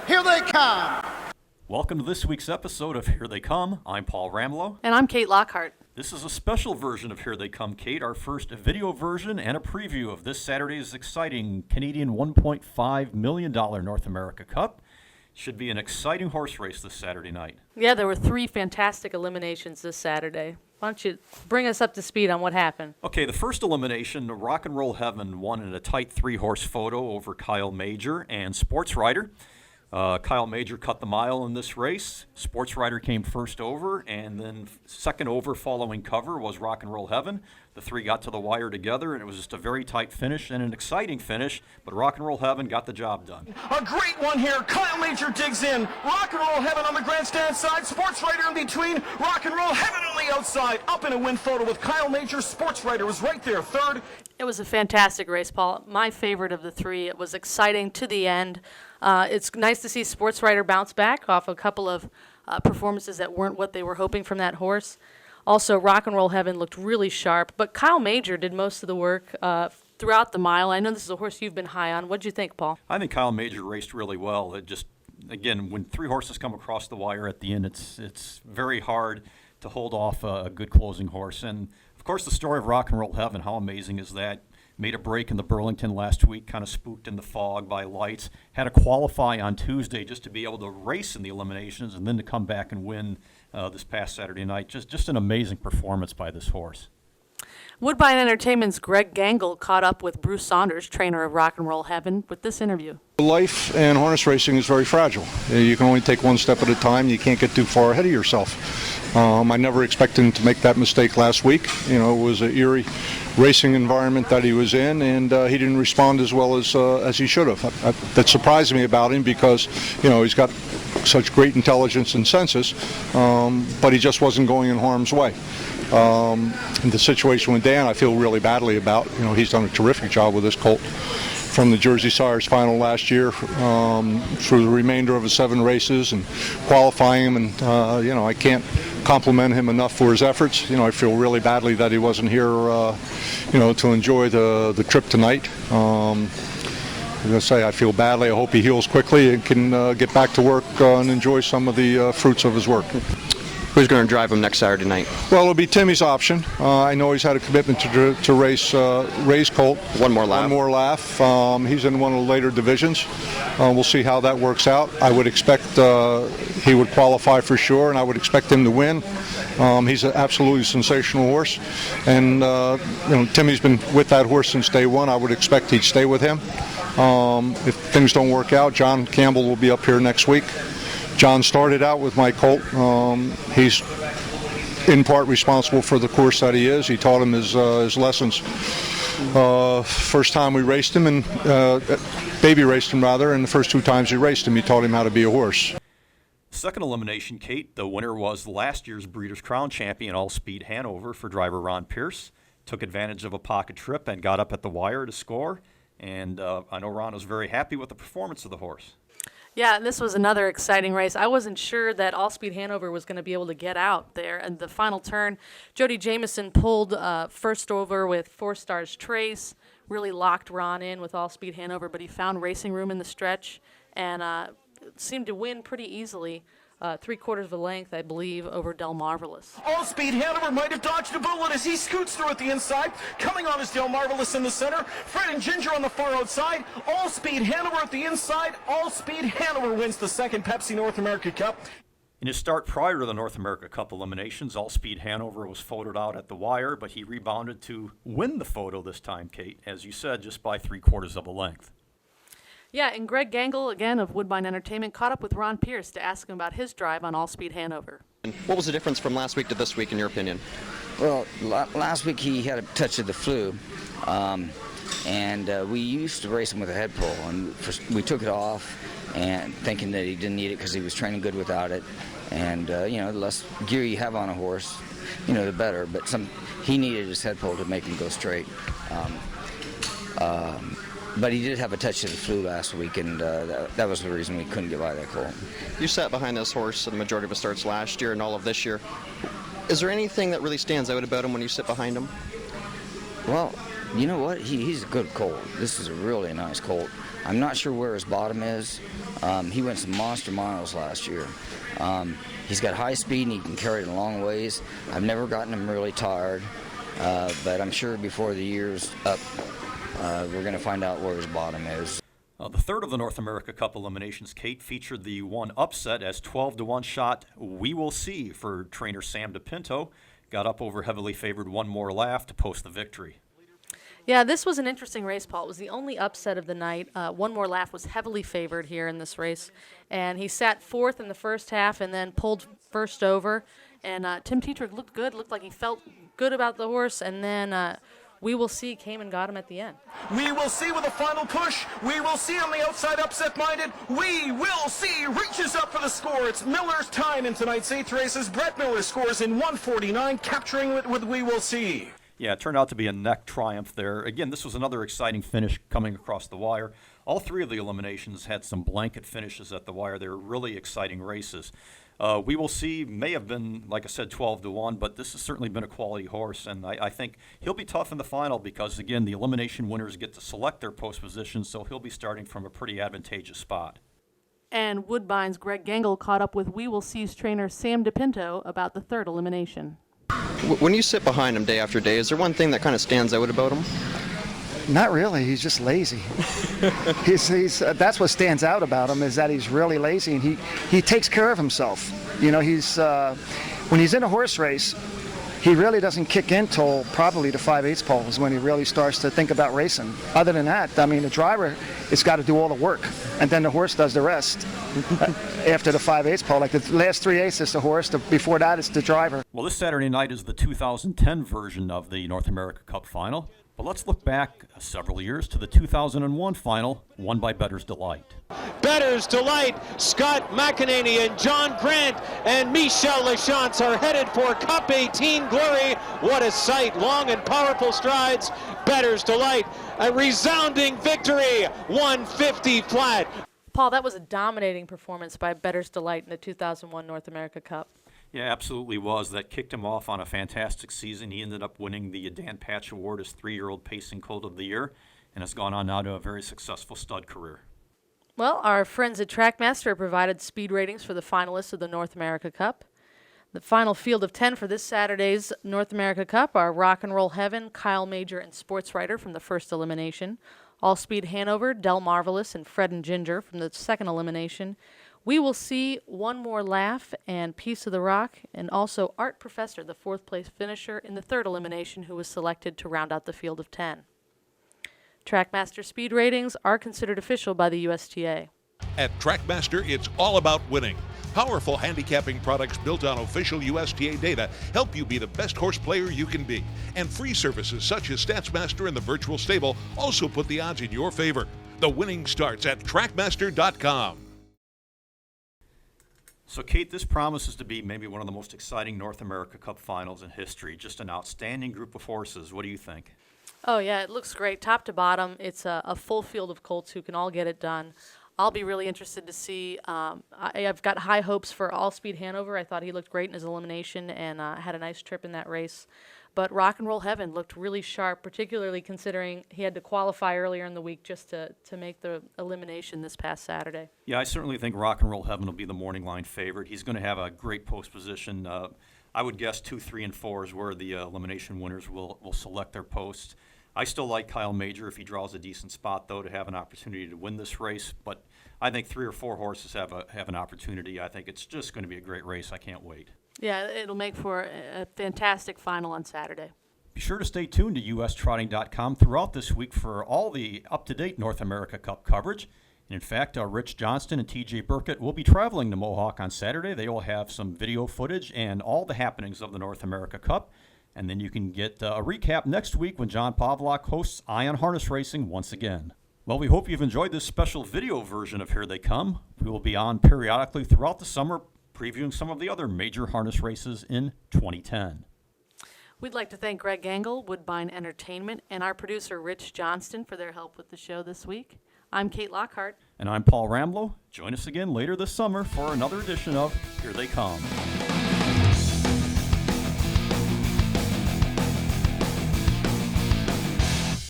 Here they come. Welcome to this week's episode of Here They Come. I'm Paul Ramlow. And I'm Kate Lockhart. This is a special version of Here They Come, Kate, our first video version and a preview of this Saturday's exciting Canadian $1.5 million North America Cup. Should be an exciting horse race this Saturday night. Yeah, there were 3 fantastic eliminations this Saturday. Why don't you bring us up to speed on what happened? Okay, the first elimination, Rock and Roll Heaven won in a tight 3-horse photo over Kyle Major and Sports Rider. Kyle Major cut the mile in this race. Sports Rider came first over, and then second over following cover was Rock and Roll Heaven. The 3 got to the wire together, and it was just a very tight finish and an exciting finish, but Rock and Roll Heaven got the job done. A great one here. Kyle Major digs in. Rock and Roll Heaven on the grandstand side. Sports Rider in between. Rock and Roll Heaven on the outside. Up in a win photo with Kyle Major. Sports Rider was right there, third. It was a fantastic race, Paul. My favorite of the 3. It was exciting to the end. It's nice to see Sports Rider bounce back off a couple of performances that weren't what they were hoping from that horse. Also, Rock and Roll Heaven looked really sharp, but Kyle Major did most of the work throughout the mile. I know this is a horse you've been high on. What did you think, Paul? I think Kyle Major raced really well. It just, again, when 3 horses come across the wire at the end, it's very hard to hold off a good closing horse. And, of course, the story of Rock and Roll Heaven, how amazing is that? Made a break in the Burlington last week, kind of spooked in the fog by lights. Had to qualify on Tuesday just to be able to race in the eliminations and then to come back and win this past Saturday night. Just an amazing performance by this horse. Woodbine Entertainment's Greg Gangle caught up with Bruce Saunders, trainer of Rock and Roll Heaven, with this interview. Life and harness racing is very fragile. You can only take one step at a time. You can't get too far ahead of yourself. I never expected him to make that mistake last week. You know, it was an eerie racing environment that he was in, and he didn't respond as well as he should have. That surprised me about him because, you know, he's got such great intelligence and senses, but he just wasn't going in harm's way. The situation with Dan, I feel really badly about. You know, he's done a terrific job with this colt from the Jersey Sires final last year through the remainder of his 7 races and qualifying him, and you know, I can't compliment him enough for his efforts. You know, I feel really badly that he wasn't here, you know, to enjoy the trip tonight. As I say, I feel badly. I hope he heals quickly and can get back to work and enjoy some of the fruits of his work. Who's going to drive him next Saturday night? Well, it'll be Timmy's option. I know he's had a commitment to race Ray's colt. One more lap. One more lap. He's in one of the later divisions. We'll see how that works out. I would expect he would qualify for sure, and I would expect him to win. He's an absolutely sensational horse, and you know, Timmy's been with that horse since day one. I would expect he'd stay with him. If things don't work out, John Campbell will be up here next week. John started out with my colt. He's in part responsible for the course that he is. He taught him his lessons. First time we raced him, and baby raced him rather, and the first 2 times he raced him, he taught him how to be a horse. Second elimination, Kate. The winner was last year's Breeders' Crown champion, All Speed Hanover, for driver Ron Pierce. Took advantage of a pocket trip and got up at the wire to score. And I know Ron was very happy with the performance of the horse. Yeah, this was another exciting race. I wasn't sure that All Speed Hanover was going to be able to get out there. And the final turn, Jody Jamieson pulled first over with 4 Stars Trace, really locked Ron in with All Speed Hanover, but he found racing room in the stretch and seemed to win pretty easily. 3/4 of a length, I believe, over Del Marvelous. All Speed Hanover might have dodged a bullet as he scoots through at the inside. Coming on is Del Marvelous in the center. Fred and Ginger on the far outside. All Speed Hanover at the inside. All Speed Hanover wins the 2nd Pepsi North America Cup. In his start prior to the North America Cup eliminations, All Speed Hanover was photoed out at the wire, but he rebounded to win the photo this time, Kate, as you said, just by 3/4 of a length. Yeah, and Greg Gangle, again, of Woodbine Entertainment, caught up with Ron Pierce to ask him about his drive on All Speed Hanover. What was the difference from last week to this week, in your opinion? Well, last week he had a touch of the flu, and we used to race him with a head pull, and we took it off, and thinking that he didn't need it because he was training good without it. And you know, the less gear you have on a horse, you know, the better. But he needed his head pull to make him go straight. But he did have a touch of the flu last week, and that was the reason we couldn't get by that colt. You sat behind this horse in the majority of his starts last year and all of this year. Is there anything that really stands out about him when you sit behind him? Well, you know what? He's a good colt. This is a really nice colt. I'm not sure where his bottom is. He went some monster miles last year. He's got high speed and he can carry it a long ways. I've never gotten him really tired, but I'm sure before the year's up, we're going to find out where his bottom is. The third of the North America Cup eliminations, Kate, featured the one upset as 12-1 shot We Will See for trainer Sam DePinto. Got up over heavily favored One More Laugh to post the victory. Yeah, this was an interesting race, Paul. It was the only upset of the night. One More Laugh was heavily favored here in this race, and he sat fourth in the first half and then pulled first over. And Tim Tetrick looked good, looked like he felt good about the horse, and then We Will See came and got him at the end. We Will See with a final push. We Will See on the outside, upset-minded. We Will See reaches up for the score. It's Miller's time in tonight's 8th races. Brett Miller scores in 1:49, capturing it with We Will See. Yeah, it turned out to be a neck triumph there. Again, this was another exciting finish coming across the wire. All three of the eliminations had some blanket finishes at the wire. They were really exciting races. We Will See may have been, like I said, 12-1, but this has certainly been a quality horse, and I think he'll be tough in the final because, again, the elimination winners get to select their post positions, so he'll be starting from a pretty advantageous spot. And Woodbine's Greg Gengel caught up with We Will See's trainer Sam DePinto about the third elimination. When you sit behind him day after day, is there one thing that kind of stands out about him? Not really. He's just lazy. That's what stands out about him, is that he's really lazy, and he takes care of himself. You know, when he's in a horse race, he really doesn't kick in till probably the 5/8 pole is when he really starts to think about racing. Other than that, I mean, the driver has got to do all the work, and then the horse does the rest after the 5/8 pole. Like the last 3/8 is the horse. Before that, it's the driver. Well, this Saturday night is the 2010 version of the North America Cup final. But let's look back several years to the 2001 final, won by Bettor's Delight. Bettor's Delight, Scott McEnany and John Grant and Michel Lachance are headed for Cup 18 glory. What a sight, long and powerful strides. Bettor's Delight, a resounding victory, 150 flat. Paul, that was a dominating performance by Bettor's Delight in the 2001 North America Cup. Yeah, absolutely was. That kicked him off on a fantastic season. He ended up winning the Dan Patch Award as 3-year-old Pacing Colt of the Year, and has gone on now to a very successful stud career. Well, our friends at Trackmaster provided speed ratings for the finalists of the North America Cup. The final field of 10 for this Saturday's North America Cup are Rock and Roll Heaven, Kyle Major, and Sports Writer from the first elimination. All Speed Hanover, Del Marvelous, and Fred and Ginger from the second elimination. We Will See, One More Laugh, and Piece of the Rock, and also Art Professor, the fourth-place finisher in the third elimination, who was selected to round out the field of 10. Trackmaster speed ratings are considered official by the USTA. At Trackmaster, it's all about winning. Powerful handicapping products built on official USTA data help you be the best horse player you can be. And free services such as StatsMaster and the Virtual Stable also put the odds in your favor. The winning starts at Trackmaster.com. So, Kate, this promises to be maybe one of the most exciting North America Cup finals in history. Just an outstanding group of horses. What do you think? Oh, yeah, it looks great. Top to bottom, it's a full field of colts who can all get it done. I'll be really interested to see. I've got high hopes for All Speed Hanover. I thought he looked great in his elimination and had a nice trip in that race. But Rock and Roll Heaven looked really sharp, particularly considering he had to qualify earlier in the week just to make the elimination this past Saturday. Yeah, I certainly think Rock and Roll Heaven will be the morning line favorite. He's going to have a great post position. I would guess 2, 3, and 4 is where the elimination winners will select their posts. I still like Kyle Major if he draws a decent spot, though, to have an opportunity to win this race. But I think 3 or 4 horses have an opportunity. I think it's just going to be a great race. I can't wait. Yeah, it'll make for a fantastic final on Saturday. Be sure to stay tuned to USTrotting.com throughout this week for all the up-to-date North America Cup coverage. And in fact, Rich Johnston and TJ Burkett will be traveling to Mohawk on Saturday. They will have some video footage and all the happenings of the North America Cup. And then you can get a recap next week when John Pavlak hosts Ion Harness Racing once again. Well, we hope you've enjoyed this special video version of Here They Come. We will be on periodically throughout the summer, previewing some of the other major harness races in 2010. We'd like to thank Greg Gengel, Woodbine Entertainment, and our producer Rich Johnston for their help with the show this week. I'm Kate Lockhart. And I'm Paul Ramlow. Join us again later this summer for another edition of Here They Come.